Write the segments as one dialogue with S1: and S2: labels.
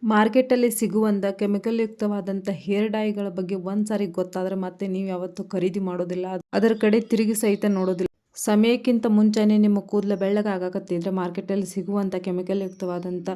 S1: ಮಾರ್ಕೆಟಲ್ಲಿ ಸಿಗುವಂಥ chemical ಯುಕ್ತವಾದಂಥ hair ಡೈಗಳ ಬಗ್ಗೆ ಒಂದ್ಸಾರಿ ಗೊತ್ತಾದರೆ ಮತ್ತೆ ನೀವು ಯಾವತ್ತೂ ಖರೀದಿ ಮಾಡೋದಿಲ್ಲ, ಅದರ ಕಡೆ ತಿರುಗಿ ಸಹಿತ ನೋಡೋದಿಲ್ಲ. ಸಮಯಕ್ಕಿಂತ ಮುಂಚೆನೇ ನಿಮ್ಮ ಕೂದಲು ಬೆಳ್ಳಗಾಗಕತ್ತಿದ್ರೆ ಮಾರ್ಕೆಟಲ್ಲಿ ಸಿಗುವಂಥ ಕೆಮಿಕಲ್ ಯುಕ್ತವಾದಂಥ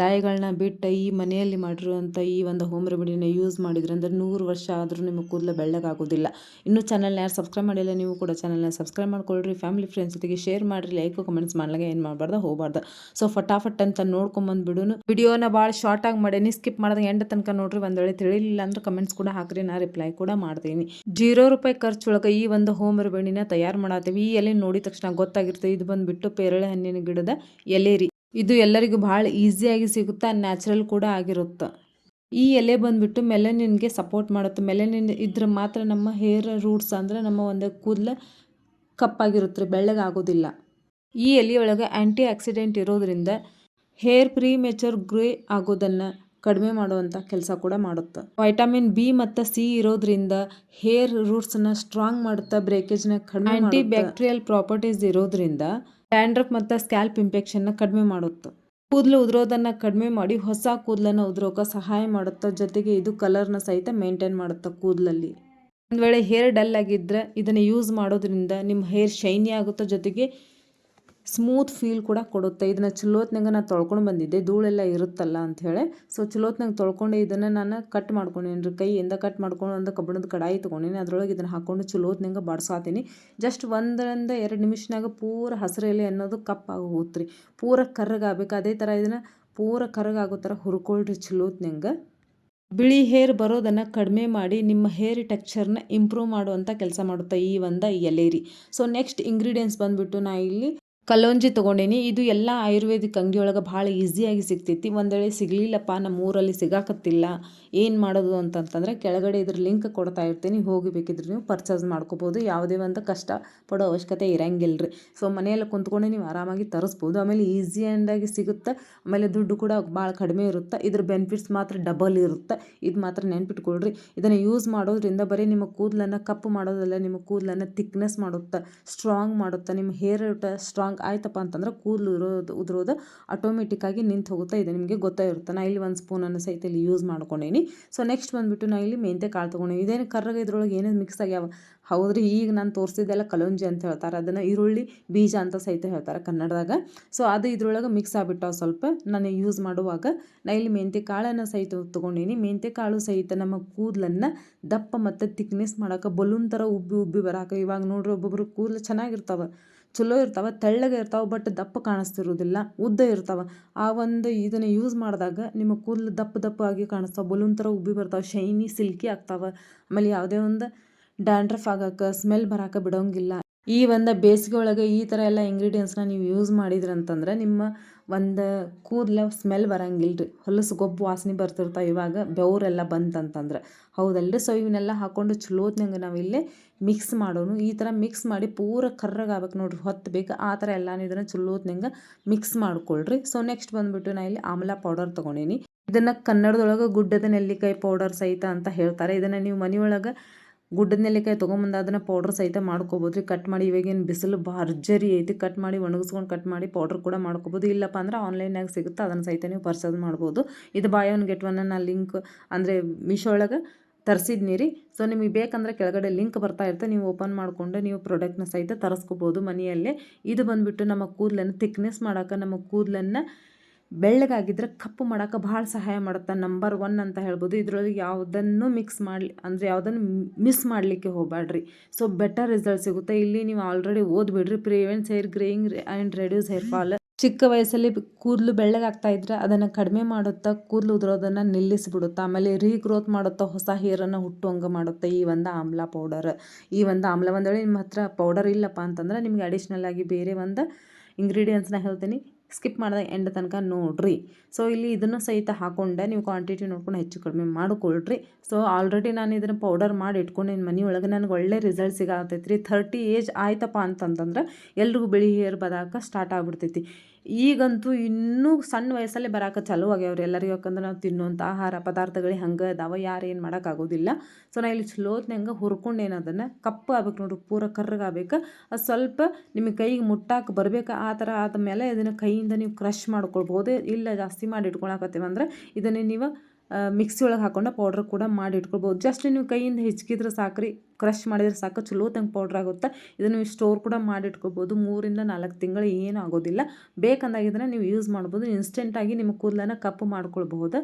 S1: ಡೈಗಳನ್ನ ಬಿಟ್ಟು ಈ ಮನೆಯಲ್ಲಿ ಮಾಡಿರುವಂಥ ಈ ಒಂದು ಹೋಮ್ ರೆಮಿಡಿನ ಯೂಸ್ ಮಾಡಿದ್ರೆ ಅಂದರೆ 100 ವರ್ಷ ಆದರೂ ನಿಮ್ಮ ಕೂದಲು ಬೆಳ್ಳಗಾಗೋದಿಲ್ಲ. ಇನ್ನೂ ಚಾನಲ್ನ ಯಾರು ಸಬ್ಸ್ಕ್ರೈಬ್ ಮಾಡಿಲ್ಲ, ನೀವು ಕೂಡ ಚಾನಲ್ನ ಸಬ್ಸ್ಕ್ರೈಬ್ ಮಾಡ್ಕೊಳ್ರಿ. ಫ್ಯಾಮಿಲಿ ಫ್ರೆಂಡ್ಸ್ ಜೊತೆಗೆ ಶೇರ್ ಮಾಡಿರಿ, ಲೈಕ್ ಕಮೆಂಟ್ಸ್ ಮಾಡ್ಲಾಗ ಏನು ಮಾಡಬಾರ್ದು ಹೋಗಬಾರ್ದು. ಸೊ ಫಟಾಫಟ್ ಅಂತ ನೋಡ್ಕೊಂಬಂದ್ಬಿಡುನು. ವಿಡಿಯೋನ ಭಾಳ ಶಾರ್ಟ್ ಆಗಿ ಮಾಡೀನಿ, ಸ್ಕಿಪ್ ಮಾಡಿದಾಗ ಎಂಡ್ ತನಕ ನೋಡ್ರಿ. ಒಂದು ವೇಳೆ ತಿಳಿಲಿಲ್ಲ ಅಂದ್ರೆ ಕಮೆಂಟ್ಸ್ ಕೂಡ ಹಾಕ್ರಿ, ನಾ ರಿಪ್ಲೈ ಕೂಡ ಮಾಡ್ತೀನಿ. ₹0 ಖರ್ಚೊಳಗೆ ಈ ಒಂದು ಹೋಮ್ ರೆಮಿಡಿನ ತಯಾರು ಮಾಡತ್ತೀವಿ. ಈ ಎಲೆ ನೋಡಿದ ತಕ್ಷಣ ಗೊತ್ತಾಗಿರ್ತದೆ, ಇದು ಬಂದ್ಬಿಟ್ಟು ಪೇರಳೆ ಹಣ್ಣಿನ ಗಿಡದ ಎಲೆ ರೀ. ಇದು ಎಲ್ಲರಿಗೂ ಭಾಳ ಈಸಿಯಾಗಿ ಸಿಗುತ್ತಾ, ನ್ಯಾಚುರಲ್ ಕೂಡ ಆಗಿರುತ್ತೆ. ಈ ಎಲೆ ಬಂದ್ಬಿಟ್ಟು ಮೆಲನಿನ್ಗೆ ಸಪೋರ್ಟ್ ಮಾಡುತ್ತೆ. ಮೆಲನಿನ್ ಇದ್ರೆ ಮಾತ್ರ ನಮ್ಮ ಹೇರ್ ರೂಟ್ಸ್ ಅಂದರೆ ನಮ್ಮ ಒಂದು ಕೂದಲು ಕಪ್ಪಾಗಿರುತ್ತೆ, ಬೆಳ್ಳಗಾಗೋದಿಲ್ಲ. ಈ ಎಲೆಯೊಳಗೆ ಆ್ಯಂಟಿ ಆಕ್ಸಿಡೆಂಟ್ ಇರೋದ್ರಿಂದ ಹೇರ್ ಪ್ರೀಮೆಚೂರ್ ಗ್ರೇ ಆಗೋದನ್ನು ಕಡಿಮೆ ಮಾಡುವಂಥ ಕೆಲಸ ಕೂಡ ಮಾಡುತ್ತೆ. ವೈಟಮಿನ್ ಬಿ ಮತ್ತು ಸಿ ಇರೋದ್ರಿಂದ ಹೇರ್ ರೂಟ್ಸ್ನ ಸ್ಟ್ರಾಂಗ್ ಮಾಡುತ್ತೆ, ಬ್ರೇಕೇಜ್ನ ಕಡಿಮೆ, ಆಂಟಿ ಬ್ಯಾಕ್ಟೀರಿಯಲ್ ಪ್ರಾಪರ್ಟೀಸ್ ಇರೋದ್ರಿಂದ ಡ್ಯಾಂಡ್ರಫ್ ಮತ್ತು ಸ್ಕ್ಯಾಲ್ಪ್ ಇನ್ಫೆಕ್ಷನ್ನ ಕಡಿಮೆ ಮಾಡುತ್ತೆ. ಕೂದಲು ಉದುರೋದನ್ನು ಕಡಿಮೆ ಮಾಡಿ ಹೊಸ ಕೂದಲನ್ನು ಉದುರೋಕೆ ಸಹಾಯ ಮಾಡುತ್ತೆ. ಜೊತೆಗೆ ಇದು ಕಲರ್ನ ಸಹಿತ ಮೇಂಟೈನ್ ಮಾಡುತ್ತೆ ಕೂದಲಲ್ಲಿ. ಒಂದು ವೇಳೆ ಹೇರ್ ಡಲ್ ಆಗಿದ್ದರೆ ಇದನ್ನು ಯೂಸ್ ಮಾಡೋದ್ರಿಂದ ನಿಮ್ಮ ಹೇರ್ ಶೈನಿ ಆಗುತ್ತೆ, ಜೊತೆಗೆ ಸ್ಮೂತ್ ಫೀಲ್ ಕೂಡ ಕೊಡುತ್ತೆ. ಇದನ್ನು ಚಲೋತ್ನಾಗ ನಾನು ತೊಳ್ಕೊಂಡು ಬಂದಿದ್ದೆ, ಧೂಳೆಲ್ಲ ಇರುತ್ತಲ್ಲ ಅಂಥೇಳಿ. ಸೊ ಚಲೋತ್ನಾಗ ತೊಳ್ಕೊಂಡು ಇದನ್ನು ನಾನು ಕಟ್ ಮಾಡ್ಕೊಂಡೇನಿ ರೀ, ಕೈಯಿಂದ ಕಟ್ ಮಾಡ್ಕೊಂಡು ಒಂದು ಕಬ್ಬಿಣದ ಕಡಾಯಿ ತೊಗೊಂಡೇನಿ. ಅದರೊಳಗೆ ಇದನ್ನು ಹಾಕ್ಕೊಂಡು ಚಲೋತ್ನಾಗ ಬಾಡ್ಸಾತೀನಿ. ಜಸ್ಟ್ 1-2 ನಿಮಿಷನಾಗ ಪೂರ ಹಸಿರು ಎಲೆ ಅನ್ನೋದು ಕಪ್ಪಾಗಿ ಹೋಗುತ್ತೆ ರೀ, ಪೂರ ಕರ್ರಗಾಗಬೇಕು. ಅದೇ ಥರ ಇದನ್ನು ಪೂರ ಕರ್ರಗಾಗೋ ಥರ ಹುರ್ಕೊಳ್ರಿ ಚಲೋತ್ನಾಗ. ಬಿಳಿ ಹೇರ್ ಬರೋದನ್ನು ಕಡಿಮೆ ಮಾಡಿ ನಿಮ್ಮ ಹೇರ್ ಟೆಕ್ಸ್ಚರ್ನ ಇಂಪ್ರೂವ್ ಮಾಡುವಂಥ ಕೆಲಸ ಮಾಡುತ್ತೆ ಈ ಒಂದು ಎಲೆ ರೀ. ಸೊ ನೆಕ್ಸ್ಟ್ ಇಂಗ್ರೀಡಿಯೆಂಟ್ಸ್ ಬಂದುಬಿಟ್ಟು ನಾ ಇಲ್ಲಿ ಕಲೋಂಜಿ ತೊಗೊಂಡೇನಿ. ಇದು ಎಲ್ಲ ಆಯುರ್ವೇದಿಕ್ ಅಂಗಡಿಯೊಳಗೆ ಭಾಳ ಈಸಿಯಾಗಿ ಸಿಗ್ತೈತಿ. ಒಂದು ವೇಳೆ ಸಿಗಲಿಲ್ಲಪ್ಪ, ನಮ್ಮ ಊರಲ್ಲಿ ಸಿಗಾಕತ್ತಿಲ್ಲ, ಏನು ಮಾಡೋದು ಅಂತಂತಂದರೆ ಕೆಳಗಡೆ ಇದ್ರ ಲಿಂಕ್ ಕೊಡ್ತಾ ಇರ್ತೀನಿ, ಹೋಗಿ ಬೇಕಿದ್ರೆ ನೀವು ಪರ್ಚೇಸ್ ಮಾಡ್ಕೋಬೋದು. ಯಾವುದೇ ಒಂದು ಕಷ್ಟ ಪಡೋ ಅವಶ್ಯಕತೆ ಇರಂಗಿಲ್ಲ ರೀ. ಸೊ ಮನೆಯಲ್ಲಿ ಕುಂತ್ಕೊಂಡೆ ನೀವು ಆರಾಮಾಗಿ ತರಿಸ್ಬೋದು. ಆಮೇಲೆ ಈಸಿ ಆಗಿ ಸಿಗುತ್ತೆ, ಆಮೇಲೆ ದುಡ್ಡು ಕೂಡ ಭಾಳ ಕಡಿಮೆ ಇರುತ್ತೆ. ಇದ್ರ ಬೆನಿಫಿಟ್ಸ್ ಮಾತ್ರ ಡಬಲ್ ಇರುತ್ತೆ, ಇದು ಮಾತ್ರ ನೆನ್ಪಿಟ್ಕೊಳ್ರಿ. ಇದನ್ನು ಯೂಸ್ ಮಾಡೋದ್ರಿಂದ ಬರೀ ನಿಮ್ಮ ಕೂದಲನ್ನು ಕಪ್ಪು ಮಾಡೋದಲ್ಲ, ನಿಮ್ಮ ಕೂದಲನ್ನು ಥಿಕ್ನೆಸ್ ಮಾಡುತ್ತೆ, ಸ್ಟ್ರಾಂಗ್ ಮಾಡುತ್ತೆ. ನಿಮ್ಮ ಹೇರ್ ಸ್ಟ್ರಾಂಗ್ ಆಯ್ತಪ್ಪ ಅಂತಂದ್ರೆ ಕೂದಲು ಉದುರೋದು ಆಟೋಮೆಟಿಕ್ಕಾಗಿ ನಿಂತು ಹೋಗುತ್ತೆ. ಇದು ನಿಮಗೆ ಗೊತ್ತಾಗಿರುತ್ತೆ. ನಾ ಇಲ್ಲಿ 1 ಸ್ಪೂನನ್ನು ಸಹಿತ ಇಲ್ಲಿ ಯೂಸ್ ಮಾಡ್ಕೊಂಡೇನಿ. ಸೊ ನೆಕ್ಸ್ಟ್ ಬಂದುಬಿಟ್ಟು ನಾ ಇಲ್ಲಿ ಮೆಂತ್ಯ ಕಾಳು ತೊಗೊಂಡೇನಿ. ಇದೇನು ಕರ್ರಗೆ ಇದ್ರೊಳಗೆ ಏನೇನು ಮಿಕ್ಸ್ ಆಗ್ಯಾವ ಹೌದ್ರಿ. ಈಗ ನಾನು ತೋರಿಸಿದ್ದೆಲ್ಲ ಕಲೋಂಜಿ ಅಂತ ಹೇಳ್ತಾರೆ, ಅದನ್ನು ಈರುಳ್ಳಿ ಬೀಜ ಅಂತ ಸಹಿತ ಹೇಳ್ತಾರೆ ಕನ್ನಡದಾಗ. ಸೊ ಅದು ಇದ್ರೊಳಗೆ ಮಿಕ್ಸ್ ಆಗಿಬಿಟ್ಟಾವ ಸ್ವಲ್ಪ ನಾನು ಯೂಸ್ ಮಾಡುವಾಗ. ನಾ ಇಲ್ಲಿ ಮೆಂತ್ಯ ಕಾಳನ್ನು ಸಹಿತ ತೊಗೊಂಡೀನಿ. ಮೆಂತ್ಯ ಕಾಳು ಸಹಿತ ನಮ್ಮ ಕೂದಲನ್ನು ದಪ್ಪ ಮತ್ತು ಥಿಕ್ನೆಸ್ ಮಾಡೋಕೆ, ಬಲೂನ್ ಥರ ಉಬ್ಬಿ ಬರೋಕೆ. ಇವಾಗ ನೋಡ್ರಿ ಒಬ್ಬೊಬ್ರು ಕೂದಲು ಚೆನ್ನಾಗಿರ್ತಾವೆ, ಚಲೋ ಇರ್ತಾವೆ, ತೆಳ್ಳಗೆ ಇರ್ತಾವೆ, ಬಟ್ ದಪ್ಪ ಕಾಣಿಸ್ತಿರೋದಿಲ್ಲ, ಉದ್ದ ಇರ್ತಾವೆ. ಆ ಒಂದು ಇದನ್ನು ಯೂಸ್ ಮಾಡಿದಾಗ ನಿಮ್ಮ ಕೂದಲು ದಪ್ಪ ಆಗಿ ಕಾಣಿಸ್ತಾವೆ, ಬಲೂನ್ ಥರ ಉಬ್ಬಿ ಬರ್ತಾವೆ, ಶೈನಿ ಸಿಲ್ಕಿ ಆಗ್ತಾವೆ. ಆಮೇಲೆ ಯಾವುದೇ ಒಂದು ಡ್ಯಾಂಡ್ರಫ್ ಆಗೋಕೆ, ಸ್ಮೆಲ್ ಬರೋಕೆ ಬಿಡೋಂಗಿಲ್ಲ. ಈ ಒಂದು ಬೇಸಿಗೆ ಒಳಗೆ ಈ ಥರ ಎಲ್ಲ ಇಂಗ್ರೀಡಿಯೆಂಟ್ಸ್ನ ನೀವು ಯೂಸ್ ಮಾಡಿದ್ರಂತಂದ್ರೆ ನಿಮ್ಮ ಒಂದು ಕೂದಲು ಸ್ಮೆಲ್ ಬರೋಂಗಿಲ್ಲ ರೀ, ಹೊಲಸು ಗೊಬ್ಬು ವಾಸನೆ ಬರ್ತಿರ್ತಾವೆ ಇವಾಗ ಬೆವರೆಲ್ಲ ಬಂತಂತಂದ್ರೆ, ಹೌದಲ್ರಿ. ಸೊ ಇವನ್ನೆಲ್ಲ ಹಾಕ್ಕೊಂಡು ಚಲೋತ್ನಂಗೆ ನಾವಿಲ್ಲೇ ಮಿಕ್ಸ್ ಮಾಡೋನು. ಈ ಥರ ಮಿಕ್ಸ್ ಮಾಡಿ ಪೂರ ಕರ್ರಗಾಗಬೇಕು ನೋಡ್ರಿ, ಹೊತ್ತು ಬೇಕು ಆ ಥರ ಎಲ್ಲನೂ ಇದನ್ನು ಚಲೋತ್ನಂಗೆ ಮಿಕ್ಸ್ ಮಾಡ್ಕೊಳ್ರಿ. ಸೊ ನೆಕ್ಸ್ಟ್ ಬಂದುಬಿಟ್ಟು ನಾ ಇಲ್ಲಿ ಆಮ್ಲ ಪೌಡರ್ ತೊಗೊಂಡೀನಿ. ಇದನ್ನು ಕನ್ನಡದೊಳಗೆ ಗುಡ್ಡದ ನೆಲ್ಲಿಕಾಯಿ ಪೌಡರ್ ಸಹಿತ ಅಂತ ಹೇಳ್ತಾರೆ. ಇದನ್ನು ನೀವು ಮನೆಯೊಳಗೆ ಗುಡ್ಡದ ನೆಲ್ಲಿಕಾಯಿ ತೊಗೊಂಬಂದು ಅದನ್ನು ಪೌಡ್ರ್ ಸಹಿತ ಮಾಡ್ಕೋಬೋದು ರೀ. ಕಟ್ ಮಾಡಿ, ಇವಾಗೇನು ಬಿಸಿಲು ಭರ್ಜರಿ ಐತಿ, ಕಟ್ ಮಾಡಿ ಒಣಗಿಸ್ಕೊಂಡು ಕಟ್ ಮಾಡಿ ಪೌಡ್ರ್ ಕೂಡ ಮಾಡ್ಕೋಬೋದು. ಇಲ್ಲಪ್ಪ ಅಂದ್ರೆ ಆನ್ಲೈನಾಗ ಸಿಗುತ್ತೆ, ಅದನ್ನು ಸಹಿತ ನೀವು ಪರ್ಚೇಸ್ ಮಾಡ್ಬೋದು. ಇದು ಬೈ ಒನ್ ಗೆಟ್ ಒನ್ ನಾನು ಲಿಂಕ್ ಅಂದರೆ ಮೀಶೋ ಒಳಗೆ ತರಿಸಿದ್ನಿ ರೀ. ಸೊ ನಿಮಗೆ ಬೇಕಂದ್ರೆ ಕೆಳಗಡೆ ಲಿಂಕ್ ಬರ್ತಾ ಇರುತ್ತೆ, ನೀವು ಓಪನ್ ಮಾಡಿಕೊಂಡು ನೀವು ಪ್ರಾಡಕ್ಟ್ನ ಸಹಿತ ತರಿಸ್ಕೋಬೋದು ಮನೆಯಲ್ಲೇ. ಇದು ಬಂದುಬಿಟ್ಟು ನಮ್ಮ ಕೂದಲನ್ನು ಥಿಕ್ನೆಸ್ ಮಾಡೋಕೆ, ನಮ್ಮ ಕೂದಲನ್ನು ಬೆಳ್ಳಗಾಗಿದ್ದರೆ ಕಪ್ಪು ಮಾಡೋಕೆ ಭಾಳ ಸಹಾಯ ಮಾಡುತ್ತೆ. ನಂಬರ್ 1 ಅಂತ ಹೇಳ್ಬೋದು. ಇದರೊಳಗೆ ಯಾವುದನ್ನು ಮಿಕ್ಸ್ ಮಾಡಲಿ ಅಂದರೆ ಯಾವುದನ್ನು ಮಿಸ್ ಮಾಡಲಿಕ್ಕೆ ಹೋಗಬೇಡ್ರಿ. ಸೊ ಬೆಟರ್ ರಿಸಲ್ಟ್ ಸಿಗುತ್ತೆ. ಇಲ್ಲಿ ನೀವು ಆಲ್ರೆಡಿ ಓದ್ಬಿಡ್ರಿ, prevents hair greying and reduce hair fall. ಚಿಕ್ಕ ವಯಸ್ಸಲ್ಲಿ ಕೂದಲು ಬೆಳ್ಳಗಾಗ್ತಾ ಇದ್ರೆ ಅದನ್ನು ಕಡಿಮೆ ಮಾಡುತ್ತಾ, ಕೂದಲು ಉದುರೋದನ್ನು ನಿಲ್ಲಿಸಿಬಿಡುತ್ತಾ, ಆಮೇಲೆ ರೀಗ್ರೋತ್ ಮಾಡುತ್ತಾ, ಹೊಸ ಹೇರನ್ನು ಹುಟ್ಟುವಂಗೆ ಮಾಡುತ್ತೆ ಈ ಒಂದು ಆಮ್ಲ ಪೌಡರ್. ಈ ಒಂದು ಆಮ್ಲ ಒಂದು ವೇಳೆ ನಿಮ್ಮ ಹತ್ರ ಪೌಡರ್ ಇಲ್ಲಪ್ಪ ಅಂತಂದ್ರೆ ನಿಮಗೆ ಅಡಿಷ್ನಲ್ ಆಗಿ ಬೇರೆ ಒಂದು ಇಂಗ್ರೀಡಿಯೆಂಟ್ಸ್ನ ಹೇಳ್ತೀನಿ, ಸ್ಕಿಪ್ ಮಾಡಿದ ಎಂಡ್ ತನಕ ನೋಡ್ರಿ. ಸೊ ಇಲ್ಲಿ ಇದನ್ನು ಸಹಿತ ಹಾಕ್ಕೊಂಡೆ ನೀವು ಕ್ವಾಂಟಿಟಿ ನೋಡ್ಕೊಂಡು ಹೆಚ್ಚು ಕಡಿಮೆ ಮಾಡಿಕೊಳ್ರಿ. ಸೊ ಆಲ್ರೆಡಿ ನಾನು ಇದನ್ನು ಪೌಡರ್ ಮಾಡಿ ಇಟ್ಕೊಂಡಿನಿ ಮನೆಯೊಳಗೆ, ನನಗೆ ಒಳ್ಳೆ ರಿಸಲ್ಟ್ ಸಿಗತೈತಿ ರೀ. 30 ಏಜ್ ಆಯ್ತಪ್ಪ ಅಂತಂತಂದ್ರೆ ಎಲ್ರಿಗೂ ಬಿಳಿ ಹೇರ್ ಬರೋಕೆ ಸ್ಟಾರ್ಟ್ ಆಗ್ಬಿಡ್ತೈತಿ. ಈಗಂತೂ ಇನ್ನೂ ಸಣ್ಣ ವಯಸ್ಸಲ್ಲೇ ಬರಾಕ ಚಾಲೂ ಆಗ್ಯಾವ್ರಿ ಎಲ್ಲರಿಗೂ. ಯಾಕಂದ್ರೆ ನಾವು ತಿನ್ನುವಂಥ ಆಹಾರ ಪದಾರ್ಥಗಳು ಹಂಗೆ ಅದಾವ, ಯಾರು ಏನು ಮಾಡೋಕ್ಕಾಗೋದಿಲ್ಲ. ಸೊ ನಾ ಇಲ್ಲಿ ಚಲೋತ್ನಂಗೆ ಹುರ್ಕೊಂಡು ಏನದನ್ನು ಕಪ್ಪು ಆಗ್ಬೇಕು ನೋಡ್ರಿ, ಪೂರ ಕರ್ರಗಾಗಬೇಕು. ಅದು ಸ್ವಲ್ಪ ನಿಮಗೆ ಕೈಗೆ ಮುಟ್ಟಾಕ ಬರ್ಬೇಕು. ಆ ಥರ ಆದಮೇಲೆ ಇದನ್ನು ಕೈಯಿಂದ ನೀವು ಕ್ರಷ್ ಮಾಡ್ಕೊಳ್ಬೋದು. ಇಲ್ಲ ಜಾಸ್ತಿ ಮಾಡಿ ಇಟ್ಕೊಳಕತ್ತೀವಂದ್ರೆ ಇದನ್ನೇ ನೀವು ಮಿಕ್ಸಿ ಒಳಗೆ ಹಾಕೊಂಡು ಪೌಡ್ರ್ ಕೂಡ ಮಾಡಿ ಇಟ್ಕೊಳ್ಬೋದು. ಜಸ್ಟ್ ನೀವು ಕೈಯಿಂದ ಹಿಚ್ಕಿದ್ರೆ ಸಾಕ್ರಿ, ಕ್ರಷ್ ಮಾಡಿದ್ರೆ ಸಾಕು, ಚಲೋತಂಗೆ ಪೌಡ್ರ್ ಆಗುತ್ತೆ. ಇದನ್ನು ನೀವು ಸ್ಟೋರ್ ಕೂಡ ಮಾಡಿ ಇಟ್ಕೊಬೋದು. 3 ರಿಂದ 4 ತಿಂಗಳು ಏನೂ ಆಗೋದಿಲ್ಲ. ಬೇಕಂದಾಗಿದ್ರೆ ನೀವು ಯೂಸ್ ಮಾಡ್ಬೋದು. ಇನ್ಸ್ಟೆಂಟಾಗಿ ನಿಮ್ಮ ಕೂದಲನ್ನು ಕಪ್ಪು ಮಾಡ್ಕೊಳ್ಬಹುದು.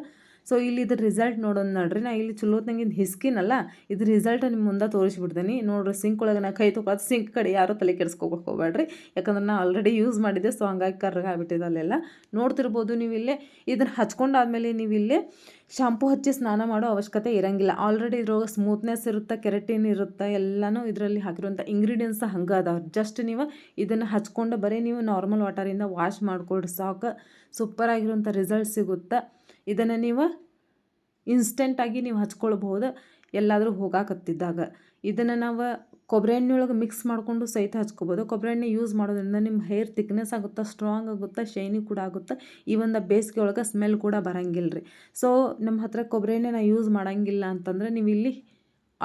S1: ಸೊ ಇಲ್ಲಿ ಇದ್ರ ರಿಸಲ್ಟ್ ನೋಡೋದು ನೋಡ್ರಿ. ನಾ ಇಲ್ಲಿ ಚಲೋತ್ನಂಗೆ ಇದು ಹಿಸ್ಕಿನಲ್ಲ, ಇದ್ರ ರಿಸಲ್ಟ್ ನಿಮ್ಮ ಮುಂದೆ ತೋರಿಸ್ಬಿಡ್ತೀನಿ ನೋಡ್ರಿ. ಸಿಂಕ್ ಒಳಗೆ ನಾ ಕೈ ತೊಗೊಳೋದು, ಸಿಂಕ್ ಕಡೆ ಯಾರೂ ತಲೆ ಕೆಡಿಸ್ಕೋಬೇಕು ಹೋಗ್ಬೇಡ್ರಿ. ಯಾಕಂದ್ರೆ ನಾ ಆಲ್ರೆಡಿ ಯೂಸ್ ಮಾಡಿದ್ದೆ. ಸೊ ಹಂಗಾಗಿ ಕರ್ರಗಾಗ್ಬಿಟ್ಟಿದೆ ಅಲ್ಲೆಲ್ಲ ನೋಡ್ತಿರ್ಬೋದು ನೀವು ಇಲ್ಲೇ. ಇದನ್ನು ಹಚ್ಕೊಂಡಾದ್ಮೇಲೆ ನೀವು ಇಲ್ಲೇ ಶಾಂಪು ಹಚ್ಚಿ ಸ್ನಾನ ಮಾಡೋ ಅವಶ್ಯಕತೆ ಇರೋಂಗಿಲ್ಲ. ಆಲ್ರೆಡಿ ಇದ್ರೊಳಗೆ ಸ್ಮೂತ್ನೆಸ್ ಇರುತ್ತೆ, ಕೆರಟಿನ್ ಇರುತ್ತೆ, ಎಲ್ಲನೂ ಇದರಲ್ಲಿ ಹಾಕಿರುವಂಥ ಇಂಗ್ರೀಡಿಯೆಂಟ್ಸ್ ಹಂಗೆ ಅದಾವೆ. ಜಸ್ಟ್ ನೀವು ಇದನ್ನು ಹಚ್ಕೊಂಡು ಬರೀ ನೀವು ನಾರ್ಮಲ್ ವಾಟರಿಂದ ವಾಶ್ ಮಾಡ್ಕೊಳ್ರಿ ಸಾಕು. ಸೂಪರಾಗಿರುವಂಥ ರಿಸಲ್ಟ್ ಸಿಗುತ್ತೆ. ಇದನ್ನು ನೀವು ಇನ್ಸ್ಟೆಂಟಾಗಿ ನೀವು ಹಚ್ಕೊಳ್ಬಹುದು ಎಲ್ಲಾದರೂ ಹೋಗಾಕತ್ತಿದ್ದಾಗ. ಇದನ್ನು ನಾವು ಕೊಬ್ಬರಿ ಎಣ್ಣೆ ಒಳಗೆ ಮಿಕ್ಸ್ ಮಾಡಿಕೊಂಡು ಸಹಿತ ಹಚ್ಕೋಬೋದು. ಕೊಬ್ಬರಿ ಎಣ್ಣೆ ಯೂಸ್ ಮಾಡೋದ್ರಿಂದ ನಿಮ್ಮ ಹೇರ್ ಥಿಕ್ನೆಸ್ ಆಗುತ್ತೆ, ಸ್ಟ್ರಾಂಗ್ ಆಗುತ್ತೆ, ಶೈನಿ ಕೂಡ ಆಗುತ್ತೆ. ಈ ಒಂದು ಬೇಸಿಗೆ ಒಳಗೆ ಸ್ಮೆಲ್ ಕೂಡ ಬರೋಂಗಿಲ್ಲ ರೀ. ಸೊ ನಮ್ಮ ಹತ್ರ ಕೊಬ್ಬರಿ ಎಣ್ಣೆ ಯೂಸ್ ಮಾಡೋಂಗಿಲ್ಲ ಅಂತಂದರೆ ನೀವು ಇಲ್ಲಿ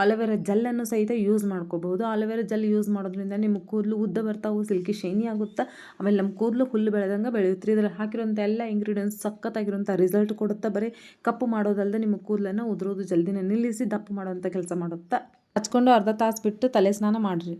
S1: ಅಲೋವೆರಾ ಜೆಲ್ಲನ್ನು ಸಹಿತ ಯೂಸ್ ಮಾಡ್ಕೋಬಹುದು. ಅಲೋವೆರಾ ಜೆಲ್ ಯೂಸ್ ಮಾಡೋದ್ರಿಂದ ನಿಮ್ಮ ಕೂದಲು ಉದ್ದ ಬರ್ತಾವೆ, ಸಿಲ್ಕಿ ಶೈನಿ ಆಗುತ್ತೆ. ಆಮೇಲೆ ನಮ್ಮ ಕೂದಲು ಹುಲ್ಲು ಬೆಳೆದಂಗೆ ಬೆಳೆಯುತ್ತೆ ರೀ. ಇದ್ರಲ್ಲಿ ಹಾಕಿರೋಂಥ ಎಲ್ಲ ಇಂಗ್ರೀಡಿಯೆಂಟ್ಸ್ ಸಖತ್ತಾಗಿರೋಂಥ ರಿಸಲ್ಟ್ ಕೊಡುತ್ತೆ. ಬರೀ ಕಪ್ಪು ಮಾಡೋದಲ್ಲದೆ ನಿಮ್ಮ ಕೂದಲನ್ನು ಉದುರೋದು ಜಲ್ದಿನೇ ನಿಲ್ಲಿಸಿ ದಪ್ಪ ಮಾಡೋವಂಥ ಕೆಲಸ ಮಾಡುತ್ತೆ. ಹಚ್ಕೊಂಡು ಅರ್ಧ ತಾಸು ಬಿಟ್ಟು ತಲೆ ಸ್ನಾನ ಮಾಡಿರಿ.